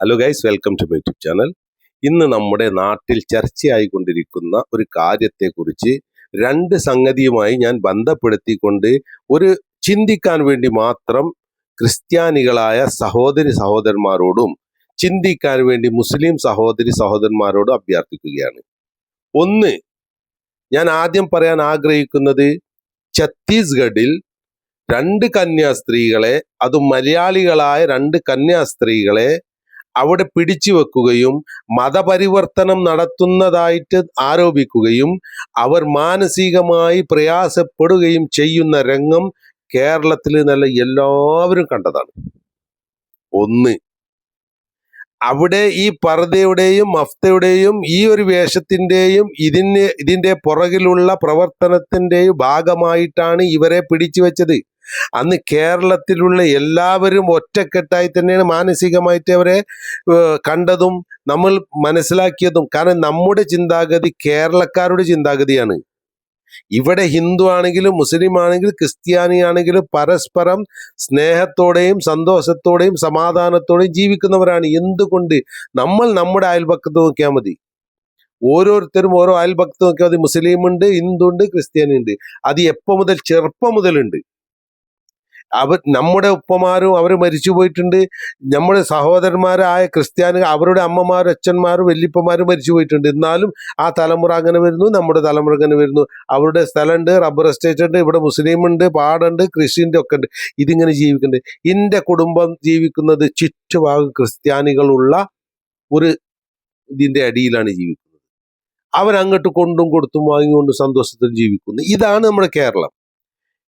Hello guys, welcome to my YouTube channel. ഇന്ന് നമ്മുടെ നാട്ടിൽ ചർച്ചയായിക്കൊണ്ടിരിക്കുന്ന ഒരു കാര്യത്തെക്കുറിച്ച് രണ്ട് സംഗതിയുമായി ഞാൻ ബന്ധപ്പെടുത്തിക്കൊണ്ട് ഒരു ചിന്തിക്കാൻ വേണ്ടി മാത്രം ക്രിസ്ത്യാനികളായ സഹോദരി സഹോദരന്മാരോടും ചിന്തിക്കാൻ വേണ്ടി മുസ്ലിം സഹോദരി സഹോദരന്മാരോടും അഭ്യർത്ഥിക്കുകയാണ്. ഒന്ന്, ഞാൻ ആദ്യം പറയാൻ ആഗ്രഹിക്കുന്നത്, ഛത്തീസ്ഗഡിൽ രണ്ട് കന്യാസ്ത്രീകളെ, അതും മലയാളികളായ രണ്ട് കന്യാസ്ത്രീകളെ അവിടെ പിടിച്ചു വെക്കുകയും മതപരിവർത്തനം നടത്തുന്നതായിട്ട് ആരോപിക്കുകയും അവർ മാനസികമായി പ്രയാസപ്പെടുകയും ചെയ്യുന്ന രംഗം കേരളത്തിൽ നല്ല എല്ലാവരും കണ്ടതാണ്. ഒന്ന്, അവിടെ ഈ പർദ്ദയുടെയും മഫ്തയുടെയും ഈ ഒരു വേഷത്തിന്റെയും ഇതിന്റെ പുറകിലുള്ള പ്രവർത്തനത്തിന്റെയും ഭാഗമായിട്ടാണ് ഇവരെ പിടിച്ചു വെച്ചത്. അന്ന് കേരളത്തിലുള്ള എല്ലാവരും ഒറ്റക്കെട്ടായി തന്നെയാണ് മാനസികമായിട്ട് അവരെ കണ്ടതും നമ്മൾ മനസ്സിലാക്കിയതും. കാരണം നമ്മുടെ ചിന്താഗതി കേരളക്കാരുടെ ചിന്താഗതിയാണ്. ഇവിടെ ഹിന്ദു ആണെങ്കിലും മുസ്ലിം ആണെങ്കിലും ക്രിസ്ത്യാനി ആണെങ്കിലും പരസ്പരം സ്നേഹത്തോടെയും സന്തോഷത്തോടെയും സമാധാനത്തോടെയും ജീവിക്കുന്നവരാണ്. എന്തുകൊണ്ട്? നമ്മൾ നമ്മുടെ അയൽപക്കത്ത് നോക്കിയാൽ മതി. ഓരോരുത്തരും ഓരോ അയൽപക്കത്ത് നോക്കിയാൽ മതി. മുസ്ലിം ഉണ്ട്, ഹിന്ദു ഉണ്ട്, ക്രിസ്ത്യാനി ഉണ്ട്. അത് എപ്പോൾ മുതൽ? ചെറുപ്പം മുതലുണ്ട്. നമ്മുടെ ഉപ്പമാരും അവർ മരിച്ചു പോയിട്ടുണ്ട്. നമ്മുടെ സഹോദരന്മാരായ ക്രിസ്ത്യാനികൾ, അവരുടെ അമ്മമാരും അച്ഛന്മാരും വല്യപ്പന്മാരും മരിച്ചു പോയിട്ടുണ്ട്. എന്നാലും ആ തലമുറ അങ്ങനെ വരുന്നു, നമ്മുടെ തലമുറ അങ്ങനെ വരുന്നു. അവരുടെ സ്ഥലമുണ്ട്, റബ്ബർ എസ്റ്റേറ്റ് ഉണ്ട്, ഇവിടെ മുസ്ലിം ഉണ്ട്, പാടുണ്ട്, കൃഷിൻ്റെ ഒക്കെ ഉണ്ട്. ഇതിങ്ങനെ ജീവിക്കുന്നുണ്ട്. എൻ്റെ കുടുംബം ജീവിക്കുന്നത് ചുറ്റുഭാഗം ക്രിസ്ത്യാനികളുള്ള ഒരു ഇതിൻ്റെ അടിയിലാണ് ജീവിക്കുന്നത്. അവരങ്ങോട്ട് കൊണ്ടും കൊടുത്തും വാങ്ങിക്കൊണ്ടും സന്തോഷത്തിൽ ജീവിക്കുന്നു. ഇതാണ് നമ്മുടെ കേരളം.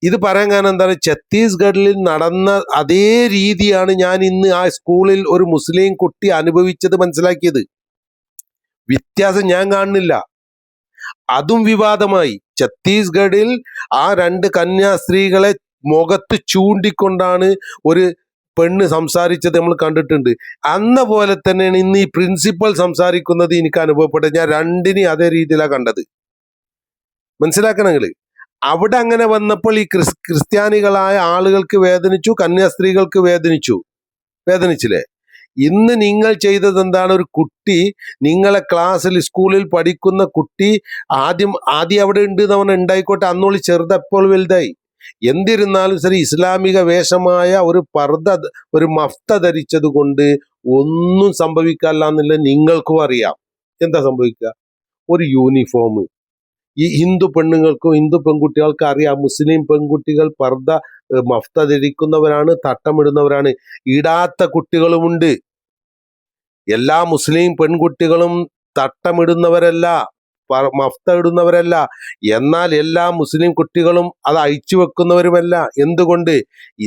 ഇത് പറയാൻ കാരണം എന്താണ്? ഛത്തീസ്ഗഡിൽ നടന്ന അതേ രീതിയാണ് ഞാൻ ഇന്ന് ആ സ്കൂളിൽ ഒരു മുസ്ലിം കുട്ടി അനുഭവിച്ചത്, മനസ്സിലാക്കിയത്. വ്യത്യാസം ഞാൻ കാണുന്നില്ല. അതും വിവാദമായി. ഛത്തീസ്ഗഡിൽ ആ രണ്ട് കന്യാസ്ത്രീകളെ മുഖത്ത് ചൂണ്ടിക്കൊണ്ടാണ് ഒരു പെണ്ണ് സംസാരിച്ചത് നമ്മൾ കണ്ടിട്ടുണ്ട്. അന്ന പോലെ തന്നെയാണ് ഇന്ന് ഈ പ്രിൻസിപ്പൽ സംസാരിക്കുന്നത് എനിക്ക് അനുഭവപ്പെട്ടത്. ഞാൻ രണ്ടിനെയും അതേ രീതിയിലാണ് കണ്ടത്. മനസ്സിലാക്കണങ്ങള്. അവിടെ അങ്ങനെ വന്നപ്പോൾ ഈ ക്രിസ്ത്യാനികളായ ആളുകൾക്ക് വേദനിച്ചു, കന്യാസ്ത്രീകൾക്ക് വേദനിച്ചില്ലേ? ഇന്ന് നിങ്ങൾ ചെയ്തത് എന്താണ്? ഒരു കുട്ടി, നിങ്ങളെ ക്ലാസ്സിൽ സ്കൂളിൽ പഠിക്കുന്ന കുട്ടി ആദ്യം അവിടെ ഉണ്ട് എന്നവൻ ഉണ്ടായിക്കോട്ടെ, അന്നോളി ചെറുതപ്പോൾ വലുതായി. എന്തിരുന്നാലും ശരി, ഇസ്ലാമിക വേഷമായ ഒരു പർദ്ദ, ഒരു മഫ്ത ധരിച്ചത് കൊണ്ട് ഒന്നും സംഭവിക്കാല്ല എന്നുള്ള നിങ്ങൾക്കും അറിയാം. എന്താ സംഭവിക്കുക? ഒരു യൂണിഫോം. ഈ ഹിന്ദു പെണ്ണുങ്ങൾക്കും ഹിന്ദു പെൺകുട്ടികൾക്കും അറിയാം, മുസ്ലിം പെൺകുട്ടികൾ പർദ്ദ മഫ്ത ധരിക്കുന്നവരാണ്, തട്ടമിടുന്നവരാണ്. ഇടാത്ത കുട്ടികളുമുണ്ട്. എല്ലാ മുസ്ലിം പെൺകുട്ടികളും തട്ടമിടുന്നവരല്ല, മഫ്ത ഇടുന്നവരല്ല. എന്നാൽ എല്ലാ മുസ്ലിം കുട്ടികളും അത് അഴിച്ചു വെക്കുന്നവരുമല്ല. എന്തുകൊണ്ട്?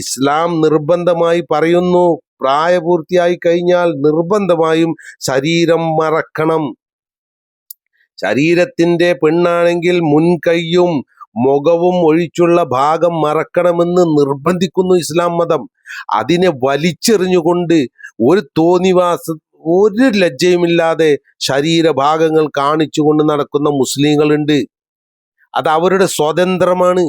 ഇസ്ലാം നിർബന്ധമായി പറയുന്നു, പ്രായപൂർത്തിയായി കഴിഞ്ഞാൽ നിർബന്ധമായും ശരീരം മറക്കണം. ശരീരത്തിന്റെ പെണ്ണാണെങ്കിൽ മുൻകൈയും മുഖവും ഒഴിച്ചുള്ള ഭാഗം മറക്കണമെന്ന് നിർബന്ധിക്കുന്നു ഇസ്ലാം മതം. അതിനെ വലിച്ചെറിഞ്ഞുകൊണ്ട് ഒരു തോന്നിവാസ, ഒരു ലജ്ജയുമില്ലാതെ ശരീരഭാഗങ്ങൾ കാണിച്ചുകൊണ്ട് നടക്കുന്ന മുസ്ലിങ്ങളുണ്ട്. അത് അവരുടെ സ്വാതന്ത്ര്യമാണ്.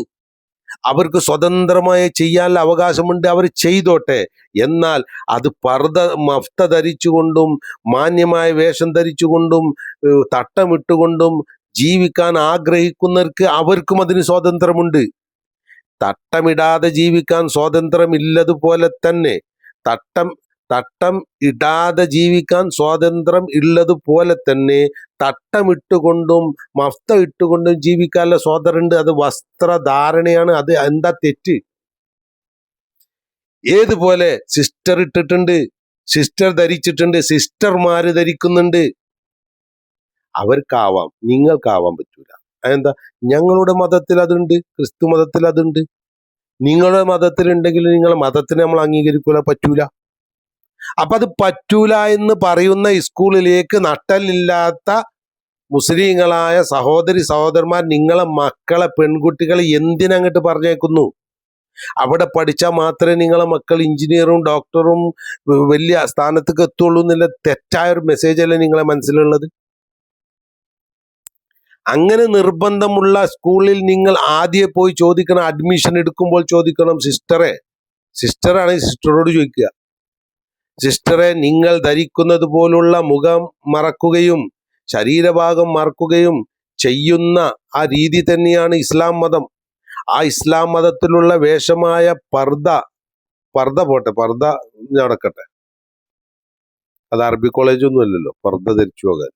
അവർക്ക് സ്വതന്ത്രമായി ചെയ്യാനുള്ള അവകാശമുണ്ട്, അവർ ചെയ്തോട്ടെ. എന്നാൽ അത് പർദ്ദ മഫ്ത ധരിച്ചുകൊണ്ടും മാന്യമായ വേഷം ധരിച്ചുകൊണ്ടും തട്ടമിട്ടുകൊണ്ടും ജീവിക്കാൻ ആഗ്രഹിക്കുന്നവർക്ക് അവർക്കും അതിന് സ്വാതന്ത്ര്യമുണ്ട്. തട്ടമിടാതെ ജീവിക്കാൻ സ്വാതന്ത്ര്യമില്ലതുപോലെ തന്നെ തട്ടം ഇടാതെ ജീവിക്കാൻ സ്വാതന്ത്ര്യം ഉള്ളതുപോലെ തന്നെ തട്ടമിട്ടുകൊണ്ടും മഫ്ത ഇട്ടുകൊണ്ടും ജീവിക്കാനുള്ള സ്വാതന്ത്ര്യമുണ്ട്. അത് വസ്ത്രധാരണയാണ്. അത് എന്താ തെറ്റ്? ഏതുപോലെ സിസ്റ്റർ ഇട്ടിട്ടുണ്ട്, സിസ്റ്റർ ധരിച്ചിട്ടുണ്ട്, സിസ്റ്റർമാര് ധരിക്കുന്നുണ്ട്. അവർക്കാവാം, നിങ്ങൾക്കാവാൻ പറ്റൂല. അതെന്താ? ഞങ്ങളുടെ മതത്തിൽ അതുണ്ട്, ക്രിസ്തു മതത്തിൽ അതുണ്ട്. നിങ്ങളുടെ മതത്തിലുണ്ടെങ്കിൽ നിങ്ങളുടെ മതത്തിനെ നമ്മൾ അംഗീകരിക്കൂല, പറ്റൂല. അപ്പൊ അത് പറ്റൂല എന്ന് പറയുന്ന സ്കൂളിലേക്ക് നട്ടലില്ലാത്ത മുസ്ലിങ്ങളായ സഹോദരി സഹോദരന്മാർ നിങ്ങളെ മക്കളെ, പെൺകുട്ടികളെ എന്തിനങ്ങോട്ട് പറഞ്ഞേക്കുന്നു? അവിടെ പഠിച്ചാൽ മാത്രമേ നിങ്ങളെ മക്കൾ എഞ്ചിനീയറും ഡോക്ടറും വലിയ സ്ഥാനത്തേക്ക് എത്തുള്ളൂ എന്നുള്ള തെറ്റായ ഒരു മെസ്സേജ് അല്ലേ നിങ്ങളെ മനസ്സിലുള്ളത്? അങ്ങനെ നിർബന്ധമുള്ള സ്കൂളിൽ നിങ്ങൾ ആദ്യം പോയി ചോദിക്കണം, അഡ്മിഷൻ എടുക്കുമ്പോൾ ചോദിക്കണം, സിസ്റ്ററാണെങ്കിൽ സിസ്റ്ററോട് ചോദിക്കുക, സിസ്റ്ററെ, നിങ്ങൾ ധരിക്കുന്നത് പോലുള്ള മുഖം മറക്കുകയും ശരീരഭാഗം മറക്കുകയും ചെയ്യുന്ന ആ രീതി തന്നെയാണ് ഇസ്ലാം മതം. ആ ഇസ്ലാം മതത്തിലുള്ള വേഷമായ പർദ്ദ, പർദ്ദ പോട്ടെ, പർദ്ദ നടക്കട്ടെ, അത് അറബി കോളേജൊന്നും അല്ലല്ലോ പർദ്ദ ധരിച്ചു പോകാൻ.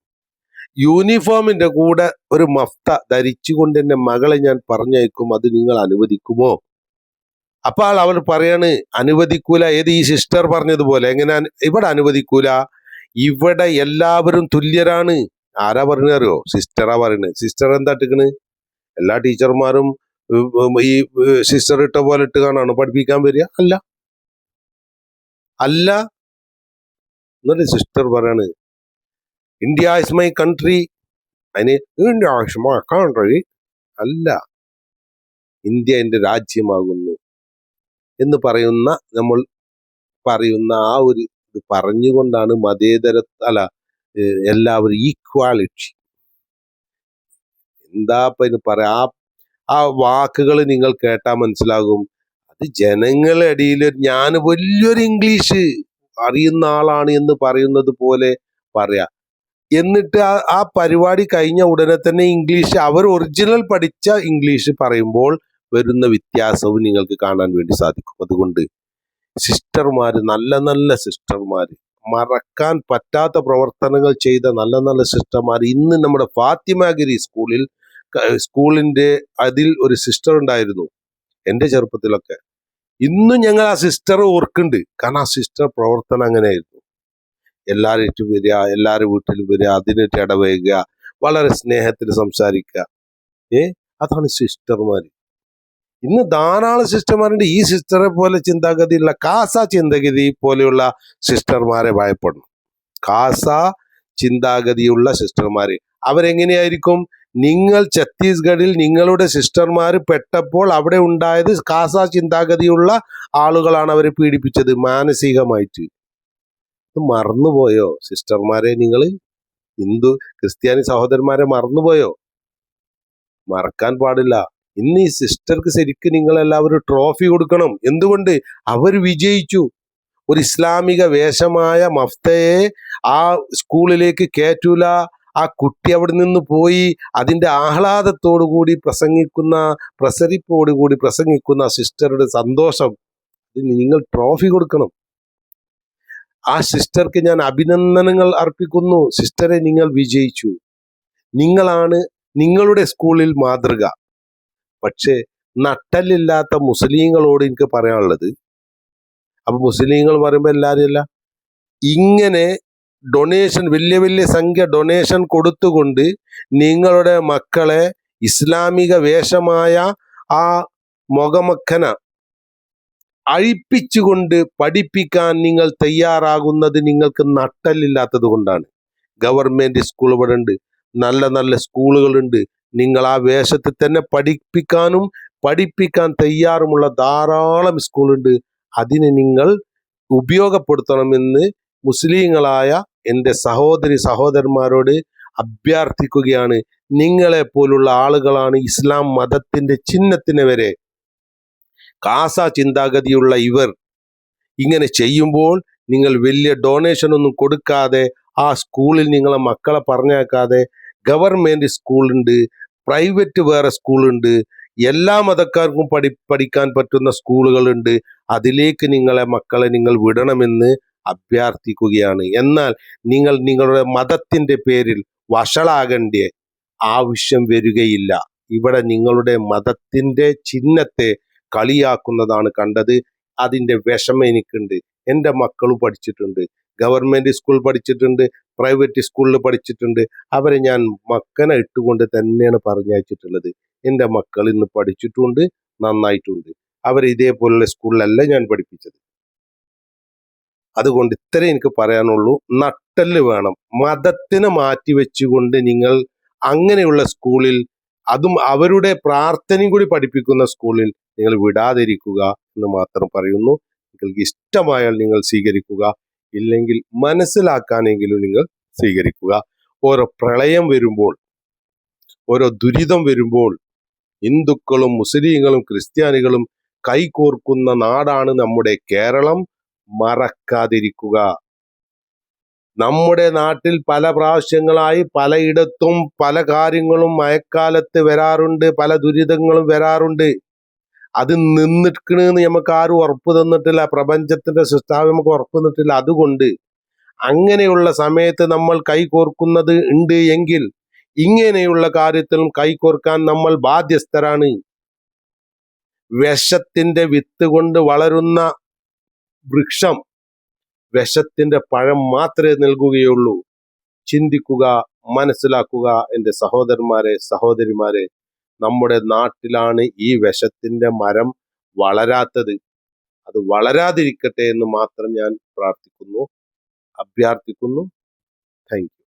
യൂണിഫോമിന്റെ കൂടെ ഒരു മഫ്ത ധരിച്ചുകൊണ്ട് എന്റെ മകളെ ഞാൻ പറഞ്ഞയക്കും, അത് നിങ്ങൾ അനുവദിക്കുമോ? അപ്പോൾ അവർ പറയാണ് അനുവദിക്കൂല. ഏത്, ഈ സിസ്റ്റർ പറഞ്ഞതുപോലെ. എങ്ങനെ ഇവിടെ അനുവദിക്കൂല? ഇവിടെ എല്ലാവരും തുല്യരാണ്. ആരാ പറഞ്ഞറിയോ? സിസ്റ്ററാ പറയുന്നത്. സിസ്റ്റർ എന്താ ഇട്ടിക്കണ്? എല്ലാ ടീച്ചർമാരും ഈ സിസ്റ്റർ ഇട്ട പോലെ ഇട്ട് കാണാണ് പഠിപ്പിക്കാൻ വരിക? അല്ല അല്ല. എന്നിട്ട് സിസ്റ്റർ പറയാണ് ഇന്ത്യ ഇസ് മൈ കൺട്രി. അതിന് ഇന്ത്യ ഇസ് മൈ കൺട്രി അല്ല, ഇന്ത്യ എന്റെ രാജ്യമാകുന്നു എന്ന് പറയുന്ന, നമ്മൾ പറയുന്ന ആ ഒരു ഇത് പറഞ്ഞുകൊണ്ടാണ് മതേതര അല്ല എല്ലാവരും ഈക്വാലിറ്റി. എന്താ ഇപ്പൊ പറയാ, ആ വാക്കുകൾ നിങ്ങൾ കേട്ടാൽ മനസ്സിലാകും. അത് ജനങ്ങളുടെ ഇടയിൽ ഞാൻ വലിയൊരു ഇംഗ്ലീഷ് അറിയുന്ന ആളാണ് എന്ന് പറയുന്നത് പോലെ പറയാ. എന്നിട്ട് ആ പരിപാടി കഴിഞ്ഞ ഉടനെ തന്നെ ഇംഗ്ലീഷ്, അവർ ഒറിജിനൽ പഠിച്ച ഇംഗ്ലീഷ് പറയുമ്പോൾ വരുന്ന വ്യത്യാസവും നിങ്ങൾക്ക് കാണാൻ വേണ്ടി സാധിക്കും. അതുകൊണ്ട് സിസ്റ്റർമാര്, നല്ല നല്ല സിസ്റ്റർമാര്, മറക്കാൻ പറ്റാത്ത പ്രവർത്തനങ്ങൾ ചെയ്ത നല്ല നല്ല സിസ്റ്റർമാർ ഇന്ന് നമ്മുടെ ഫാത്തിമഗിരി സ്കൂളിന്റെ അതിൽ ഒരു സിസ്റ്റർ ഉണ്ടായിരുന്നു എൻ്റെ ചെറുപ്പത്തിലൊക്കെ. ഇന്നും ഞങ്ങൾ ആ സിസ്റ്റർ ഓർക്കുന്നുണ്ട്. കാരണം ആ സിസ്റ്റർ പ്രവർത്തനം അങ്ങനെയായിരുന്നു. എല്ലാവരും വരിക, എല്ലാവരും വീട്ടിൽ വരിക, അതിനിട്ട് ഇടവയ്ക്കുക, വളരെ സ്നേഹത്തിൽ സംസാരിക്കുക. അതാണ് സിസ്റ്റർമാര്. ഇന്ന് ധാരാളം സിസ്റ്റർമാരുണ്ട് ഈ സിസ്റ്ററെ പോലെ ചിന്താഗതിയുള്ള, കാസ ചിന്താഗതി പോലെയുള്ള സിസ്റ്റർമാരെ ഭയപ്പെടണം. കാസ ചിന്താഗതിയുള്ള സിസ്റ്റർമാര് അവരെങ്ങനെയായിരിക്കും? നിങ്ങൾ ഛത്തീസ്ഗഡിൽ നിങ്ങളുടെ സിസ്റ്റർമാര് പെട്ടപ്പോൾ അവിടെ ഉണ്ടായത് കാസ ചിന്താഗതിയുള്ള ആളുകളാണ് അവരെ പീഡിപ്പിച്ചത് മാനസികമായിട്ട്. മറന്നുപോയോ സിസ്റ്റർമാരെ? നിങ്ങൾ ഹിന്ദു ക്രിസ്ത്യാനി സഹോദരന്മാരെ മറന്നുപോയോ? മറക്കാൻ പാടില്ല. ഇന്ന് ഈ സിസ്റ്റർക്ക് ശരിക്കും നിങ്ങൾ എല്ലാവരും ട്രോഫി കൊടുക്കണം. എന്തുകൊണ്ട്? അവർ വിജയിച്ചു. ഒരു ഇസ്ലാമിക വേഷമായ മഫ്തയെ ആ സ്കൂളിലേക്ക് കയറ്റൂല. ആ കുട്ടി അവിടെ നിന്ന് പോയി അതിന്റെ ആഹ്ലാദത്തോടു കൂടി പ്രസരിപ്പോടുകൂടി പ്രസംഗിക്കുന്ന സിസ്റ്ററുടെ സന്തോഷം, നിങ്ങൾ ട്രോഫി കൊടുക്കണം. ആ സിസ്റ്റർക്ക് ഞാൻ അഭിനന്ദനങ്ങൾ അർപ്പിക്കുന്നു. സിസ്റ്ററെ, നിങ്ങൾ വിജയിച്ചു. നിങ്ങളാണ് നിങ്ങളുടെ സ്കൂളിൽ മാതൃക. പക്ഷെ നട്ടലില്ലാത്ത മുസ്ലിങ്ങളോട് എനിക്ക് പറയാനുള്ളത്, അപ്പൊ മുസ്ലിങ്ങൾ പറയുമ്പോൾ എല്ലാവരും അല്ല, ഇങ്ങനെ ഡൊണേഷൻ, വലിയ വലിയ സംഖ്യ ഡൊണേഷൻ കൊടുത്തുകൊണ്ട് നിങ്ങളുടെ മക്കളെ ഇസ്ലാമിക വേഷമായ ആ മുഖമക്കന അഴിപ്പിച്ചുകൊണ്ട് പഠിപ്പിക്കാൻ നിങ്ങൾ തയ്യാറാകുന്നത് നിങ്ങൾക്ക് നട്ടലില്ലാത്തത് കൊണ്ടാണ്. ഗവൺമെന്റ് സ്കൂൾ ഇവിടെ ഉണ്ട്, നല്ല നല്ല സ്കൂളുകളുണ്ട്. നിങ്ങൾ ആ വേഷത്തിൽ തന്നെ പഠിപ്പിക്കാൻ തയ്യാറുമുള്ള ധാരാളം സ്കൂളുണ്ട്. അതിനെ നിങ്ങൾ ഉപയോഗപ്പെടുത്തണമെന്ന് മുസ്ലിങ്ങളായ എൻ്റെ സഹോദരന്മാരോട് അഭ്യർത്ഥിക്കുകയാണ്. നിങ്ങളെ പോലുള്ള ആളുകളാണ് ഇസ്ലാം മതത്തിന്റെ ചിഹ്നത്തിന് വരെ കാസ ചിന്താഗതിയുള്ള ഇവർ ഇങ്ങനെ ചെയ്യുമ്പോൾ നിങ്ങൾ വലിയ ഡൊണേഷൻ ഒന്നും കൊടുക്കാതെ ആ സ്കൂളിൽ നിങ്ങളെ മക്കളെ പറഞ്ഞേക്കാതെ, ഗവൺമെന്റ് സ്കൂളുണ്ട്, പ്രൈവറ്റ് വേറെ സ്കൂളുണ്ട്, എല്ലാ മതക്കാർക്കും പഠിക്കാൻ പറ്റുന്ന സ്കൂളുകളുണ്ട്. അതിലേക്ക് നിങ്ങളെ മക്കളെ നിങ്ങൾ വിടണമെന്ന് അഭ്യർത്ഥിക്കുകയാണ്. എന്നാൽ നിങ്ങൾ നിങ്ങളുടെ മതത്തിന്റെ പേരിൽ വഷളാകേണ്ട ആവശ്യം വരികയില്ല. ഇവിടെ നിങ്ങളുടെ മതത്തിന്റെ ചിഹ്നത്തെ കളിയാക്കുന്നതാണ് കണ്ടത്. അതിന്റെ വിഷമം എനിക്കുണ്ട്. എൻ്റെ മക്കളും പഠിച്ചിട്ടുണ്ട്, ഗവൺമെന്റ് സ്കൂൾ പഠിച്ചിട്ടുണ്ട്, പ്രൈവറ്റ് സ്കൂളിൽ പഠിച്ചിട്ടുണ്ട്. അവരെ ഞാൻ മക്കനെ ഇട്ടുകൊണ്ട് തന്നെയാണ് പറഞ്ഞയച്ചിട്ടുള്ളത്. എൻ്റെ മക്കൾ ഇന്ന് പഠിച്ചിട്ടുണ്ട്, നന്നായിട്ടുണ്ട്. അവരെ ഇതേപോലുള്ള സ്കൂളിലല്ല ഞാൻ പഠിപ്പിച്ചത്. അതുകൊണ്ട് ഇത്രേ എനിക്ക് പറയാനുള്ളൂ. നട്ടല് വേണം. മതത്തിനെ മാറ്റി വെച്ചുകൊണ്ട് നിങ്ങൾ അങ്ങനെയുള്ള സ്കൂളിൽ, അതും അവരുടെ പ്രാർത്ഥനയും കൂടി പഠിപ്പിക്കുന്ന സ്കൂളിൽ നിങ്ങൾ വിടാതിരിക്കുക എന്ന് മാത്രം പറയുന്നു. നിങ്ങൾക്ക് ഇഷ്ടമായാൽ നിങ്ങൾ സ്വീകരിക്കുക, ഇല്ലെങ്കിൽ മനസ്സിലാക്കാനെങ്കിലും നിങ്ങൾ സ്വീകരിക്കുക. ഓരോ പ്രളയം വരുമ്പോൾ, ഓരോ ദുരിതം വരുമ്പോൾ ഹിന്ദുക്കളും മുസ്ലിങ്ങളും ക്രിസ്ത്യാനികളും കൈകോർക്കുന്ന നാടാണ് നമ്മുടെ കേരളം. മറക്കാതിരിക്കുക. നമ്മുടെ നാട്ടിൽ പല പ്രാവശ്യങ്ങളായി പലയിടത്തും പല കാര്യങ്ങളും മഴക്കാലത്ത് വരാറുണ്ട്, പല ദുരിതങ്ങളും വരാറുണ്ട്. അത് നിന്നിക്കണെന്ന് നമുക്ക് ആരും ഉറപ്പ് തന്നിട്ടില്ല. പ്രപഞ്ചത്തിന്റെ സൃഷ്ടാവ് നമുക്ക് ഉറപ്പ് തന്നിട്ടില്ല. അതുകൊണ്ട് അങ്ങനെയുള്ള സമയത്ത് നമ്മൾ കൈകോർക്കുന്നത് ഉണ്ട് എങ്കിൽ ഇങ്ങനെയുള്ള കാര്യത്തിലും കൈകോർക്കാൻ നമ്മൾ ബാധ്യസ്ഥരാണ്. വിഷത്തിന്റെ വിത്ത് കൊണ്ട് വളരുന്ന വൃക്ഷം വിഷത്തിന്റെ പഴം മാത്രമേ നൽകുകയുള്ളൂ. ചിന്തിക്കുക, മനസ്സിലാക്കുക എൻ്റെ സഹോദരന്മാരെ, സഹോദരിമാരെ. നമ്മുടെ നാട്ടിലാണ് ഈ വിഷത്തിന്റെ മരം വളരാത്തത്. അത് വളരാതിരിക്കട്ടെ എന്ന് മാത്രം ഞാൻ പ്രാർത്ഥിക്കുന്നു, അഭ്യർത്ഥിക്കുന്നു. Thank you.